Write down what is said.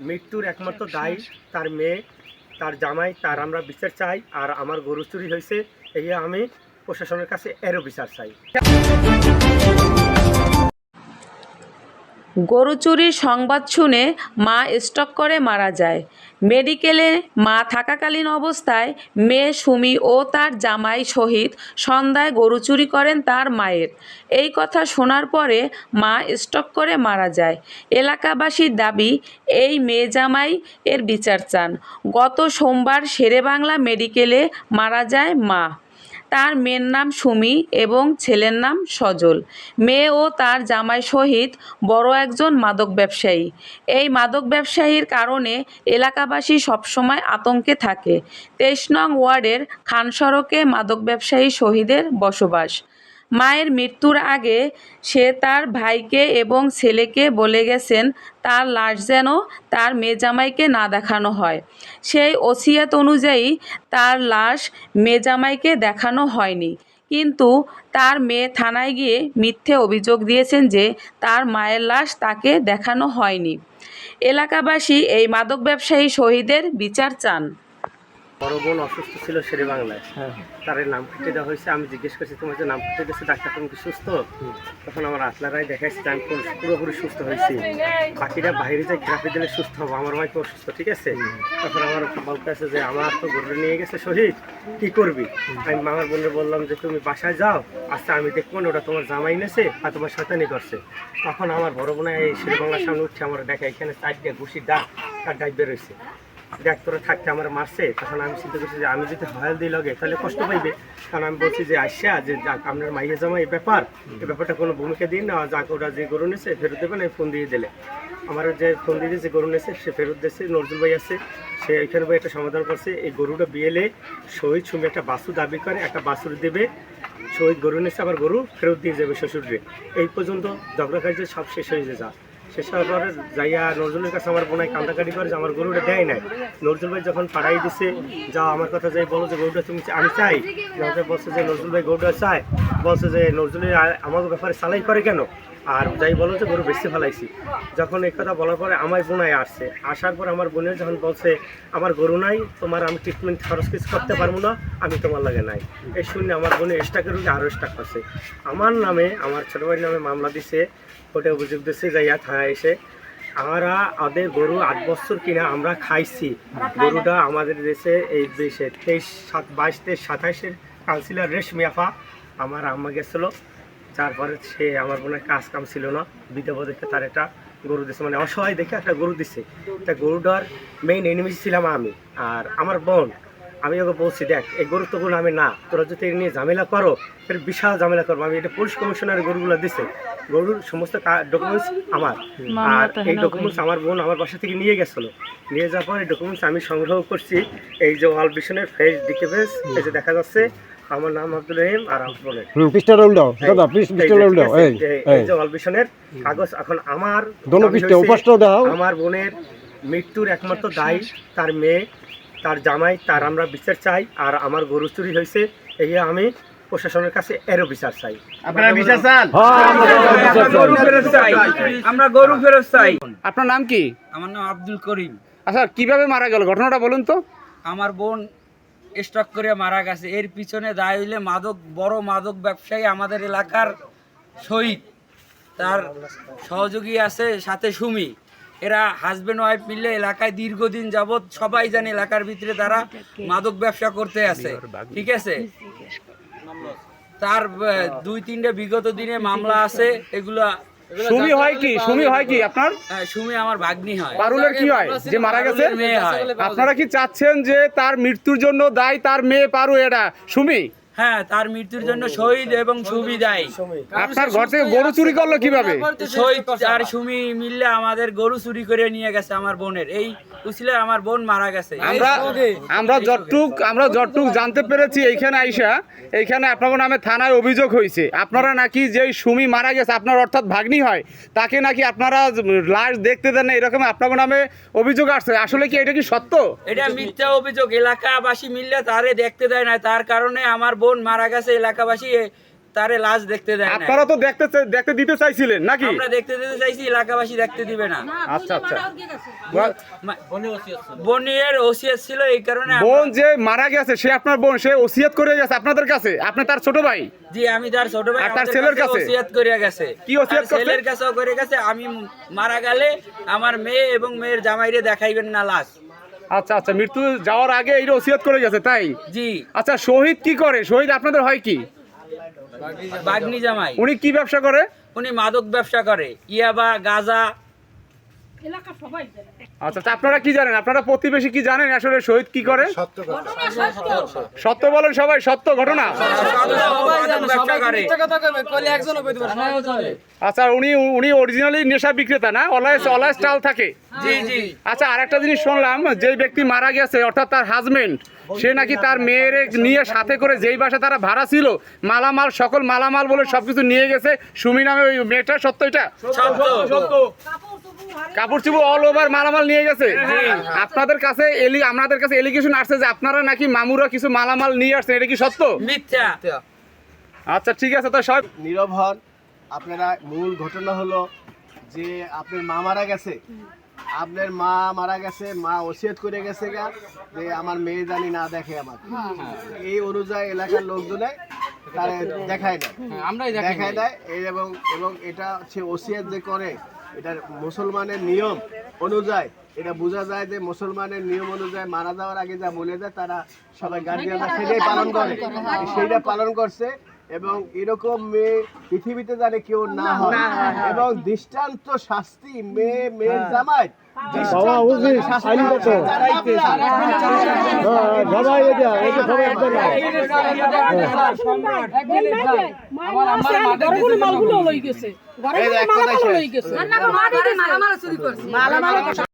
মৃত্যুর একমাত্র দায়ী তার মেয়ে, তার জামাই, তার আমরা বিচার চাই। আর আমার গরু চুরি হয়েছে, এই আমি প্রশাসনের কাছে এরও বিচার চাই। গরু চুরির সংবাদ শুনে মা স্ট্রোক করে মারা যায়। মেডিকেলে মা থাকাকালীন অবস্থায় মেয়ে সুমি ও তার জামাই শহীদ সন্ধ্যায় গরু চুরি করেন তার মায়ের। এই কথা শোনার পরে মা স্ট্রোক করে মারা যায়। এলাকাবাসীর দাবি, এই মেয়ে জামাই এর বিচার চান। গত সোমবার শেরেবাংলা মেডিকেলে মারা যায় মা। তার মেয়ের নাম সুমি এবং ছেলের নাম সজল। মেয়ে ও তার জামাই শহীদ বড় একজন মাদক ব্যবসায়ী। এই মাদক ব্যবসায়ীর কারণে এলাকাবাসী সবসময় আতঙ্কে থাকে। 23 নং ওয়ার্ডের খান সড়কে মাদক ব্যবসায়ী শহীদের বসবাস। মায়ের মৃত্যুর আগে সে তার ভাইকে এবং ছেলেকে বলে গেছেন তার লাশ যেন তার মেজামাইকে না দেখানো হয়। সেই ওসিয়ত অনুযায়ী তার লাশ মেজামাইকে দেখানো হয়নি। কিন্তু তার মেয়ে থানায় গিয়ে মিথ্যে অভিযোগ দিয়েছেন যে তার মায়ের লাশ তাকে দেখানো হয়নি। এলাকাবাসী এই মাদক ব্যবসায়ী শহীদের বিচার চান। বড় বোন অসুস্থ ছিল শেরেবাংলায়, তার নাম কেটে দেওয়া হয়েছে। আমি জিজ্ঞেস করছি তোমার যে নাম কেটে দিয়েছে ডাক্তার, তুমি কি সুস্থ? তখন আমার আতলারাই দেখাইছে আমি পুরোপুরি সুস্থ হয়েছি, বাকিরা বাইরে যে গ্রাফি দিলে সুস্থ হবো, আমার ভাই তো অসুস্থ, ঠিক আছে। তখন আমার বলতে আছে যে আমার তো গরুটা নিয়ে গেছে শহীদ, কি করবি? আমি আমার বোনের বললাম যে তুমি বাসায় যাও, আচ্ছা আমি দেখবো না, ওটা তোমার জামাই নেছে আর তোমার শয়তানি করছে। তখন আমার বড় বোনা এই শেরেবাংলার সামনে উঠছে, আমার দেখা এখানে চারটে ঘুষির ডাক তার ডাক বেরোইছে, ডাক্তারে থাকতে আমার মারছে। তখন আমি চিন্তা করছি যে আমি যদি হয়াল দিই লগে তাহলে কষ্ট পাইবে। কারণ আমি বলছি যে আসা যে যাক আপনার মাইয়ে জামা এই ব্যাপারটা কোনো ভূমিকা দিন না, যাক ওরা যে গরু নিয়েছে ফেরত দেবেন, আমি ফোন দিয়ে দিলে আমার যে ফোন দিয়ে যে গরু নিয়েছে সে ফেরত দিয়েছে। নজরুল ভাই আছে, সে ওইখানে ভাই একটা সমাধান করছে। এই গরুটা বিয়েলে শহীদ সুমি একটা বাছু দাবি করে, একটা বাছুর দেবে, শহীদ গরু নিয়েছে আবার গরু ফেরত দিয়ে যাবে শ্বশুরে। এই পর্যন্ত ঝগড়া কাজে সব শেষ হয়ে যায়। শেষ হওয়ার পরে যাইয়া নজরুলের কাছে আমার বোনায় কান্দাকাটি করে যে আমার গরুটা দেয় নাই। নজরুল ভাই যখন পাড়াই দিছে, যা আমার কথা যাই বলো যে গরুটা তুমি আমি চাই, বলছে যে নজরুল ভাই গরুটা চায়, বলছে যে নজরুলের আমার ব্যাপারে সালাই করে কেন, আর যাই বলো যে গরু বেশি ফেলাইছি। যখন এই কথা বলার পরে আমার বোনায় আসছে, আসার পর আমার বোনের যখন বলছে আমার গরু নাই, তোমার আমি ট্রিটমেন্ট খরচ কিছু করতে পারবো না, আমি তোমার লাগে নাই। এই শুনে আমার বোনের স্টাকের রুগী আরও স্টাক করছে। আমার নামে, আমার ছোটো ভাইয়ের নামে মামলা দিছে, কোর্টে অভিযোগ দিচ্ছে, যাইয়া থানায় এসে আমরা ওদের গরু 8 বছর কিনা আমরা খাইছি। গরুটা আমাদের দেশে এই দেশে 22-23-27 কাউন্সিলর রেশমি আফা আমার আম্মা গেছিলো, তারপরে সে আমার বোনের কাজ কাম ছিল না, বিধবা দেখে তার একটা গরু দিচ্ছে, মানে অসহায় দেখে একটা গরু দিচ্ছে। তা গরুটার মেইন এনিমি ছিলাম আমি আর আমার বোন। আমি ওকে বলছি দেখ এই গরু তো কোনো আমি না, তোরা যদি নিয়ে ঝামেলা করো ফের বিশাল ঝামেলা করবো। আমি এটা পুলিশ কমিশনার গরুগুলো দিচ্ছে, গরুর সমস্ত ডকুমেন্টস আমার, আর এই ডকুমেন্টস আমার বোন আমার বাসা থেকে নিয়ে গেছিলো। নিয়ে যাওয়ার পর এই ডকুমেন্টস আমি সংগ্রহ করছি। এই যে ওয়াল ভিশনের ফেস ডিকে ফেস, এই যে দেখা যাচ্ছে আমার নাম আব্দুল রহিম আর আমার বোনের এই যে ওয়াল ভিশনের কাগজ। এখন আমার বোনের মৃত্যুর একমাত্র দায়ী তার মেয়ে, তার জামাই, তার আমরা বিচার চাই। আর আমার গরু চুরি হয়েছে, এই আমি প্রশাসনের কাছে এরও বিচার চাই। আপনারা বিচার চান? আমরা গরু ফেরত চাই। আপনার নাম কি? আমার নাম আব্দুল করিম। আচ্ছা, কিভাবে মারা গেল ঘটনাটা বলুন তো। আমার বোন স্ট্রোক করে মারা গেছে। এর পিছনে দায় হইলে বড় মাদক ব্যবসায়ী আমাদের এলাকার শহীদ, তার সহযোগী আছে সাথে সুমি। এরা হাজব্যান্ড ওয়াইফ মিলে এলাকায় দীর্ঘদিন যাবৎ সবাই জানে এলাকার ভিতরে তারা মাদক ব্যবসা করতে আছে, ঠিক আছে। তার 2-3টে বিগত দিনে মামলা আছে। এগুলা সুমি হয় কি আপনার? সুমি আমার ভাগ্নি হয়। পারুলের কি হয় যে মারা গেছে? মেয়ে হয়। আপনারা কি চাচ্ছেন যে তার মৃত্যুর জন্য দায়ী তার মেয়ে পারু, এটা সুমি? হ্যাঁ, তার মৃত্যুর জন্য শহীদ এবং সুমি দায়ী। আপনার ঘর থেকে গরু চুরি করলো কিভাবে? শহীদ আর সুমি মিললে আমাদের গরু চুরি করে নিয়ে গেছে আমার বোনের। এই উছিলে আমার বোন মারা গেছে। আমরা যতটুক জানতে পেরেছি এইখানে আইসা, এইখানে আপনার নামে থানায় অভিযোগ হয়েছে আপনারা নাকি যেই সুমি মারা গেছে আপনার অর্থাৎ ভাগ্নি হয়, তাকে নাকি আপনারা লাশ দেখতে দেন না, এরকম আপনার নামে অভিযোগ আসছে। আসলে কি এটা কি সত্য? এটা মিথ্যা অভিযোগ। এলাকাবাসী মিললে তারে দেখতে দেয় না, তার কারণে আমার বোন মারা গেছে। এলাকাবাসী তারে লাশ দেখতে দেয় না। আপনারা তো দেখতে দিতে চাইছিলেন নাকি? আমরা দেখতে দিতে চাইছি, এলাকাবাসী দেখতে দিবে না। আচ্ছা আচ্ছা। বোনের ওসিয়ত ছিল, এই কারণে বোন যে মারা গেছে সে আপনার বোন, সে ওসিয়ত করে গেছে আপনাদের কাছে, আপনি তার ছোট ভাই? জি, আমি তার ছোট ভাই। আর তার আমাদের ছেলের কাছে? ওসিয়ত করে গেছে। কি ওসিয়ত তার করছে? ছেলের কাছেও করে গেছে, আমি মারা গেলে আমার মেয়ে এবং মেয়ের জামাইরে দেখাইবেন না লাশ। আচ্ছা আচ্ছা, মৃত্যু যাওয়ার আগে এই ওসিয়ত করে গেছে, তাই? জি। আচ্ছা, শহীদ কি করে? শহীদ আপনাদের হয় কি? বাগনি জামাই। উনি কি ব্যবসা করে? উনি মাদক ব্যবসা করে, ইয়াবা, গাঁজা। আচ্ছা আচ্ছা, আপনারা কি জানেন? আপনারা প্রতিবেশী কি জানেন আসলে শহীদ কি করে? সত্য বলেন সবাই, সত্য ঘটনা। মাদক ব্যবসা করে। আচ্ছা, উনি অরিজিনালি নেশা বিক্রেতা না? অলওয়েজ চাল থাকে। জি জি। আচ্ছা, আরেকটা জিনিস শুনলাম, যে ব্যক্তি মারা গেছে অর্থাৎ তার হাজবেন্ড, সে নাকি তার মেয়ের নিয়ে সাথে করে যেই বাসা তারা ভাড়া ছিল, মালামাল, সকল মালামাল বলে সবকিছু নিয়ে গেছে সুমি নামে ওই মেয়েটা। সত্য এটা? সত্য। কাপড় চোপড় অল ওভার মালামাল নিয়ে গেছে। আপনাদের কাছে আমাদের কাছে এলিগেশন আসছে যে আপনারা নাকি মামুরা কিছু মালামাল নিয়ে আসছেন, এটা কি সত্য? মিথ্যা। আচ্ছা ঠিক আছে, তো সব নীরব হন আপনারা। মূল ঘটনা হলো যে আপনার মা মারা গেছে, আপনার মা মারা গেছে, মা ওসিয়ত করে গেছে গা যে আমার মেয়ে জানি না দেখে আমাকে। এই অনুযায়ী এলাকার লোকজনে তারা দেখায় না, দেখায় দেয়। এবং এটা হচ্ছে ওসিয়ত যে করে, এটা মুসলমানের নিয়ম অনুযায়ী এটা বোঝা যায় যে মুসলমানের নিয়ম অনুযায়ী মারা যাওয়ার আগে যা বলে যায় তারা সবাই গার্জিয়ানরা সেটাই পালন করে, সেইটা পালন করছে। এবং এরকম মেয়ে পৃথিবীতে জানে কেউ না হয়, এবং দৃষ্টান্ত শাস্তি মেয়ের জামাই মালা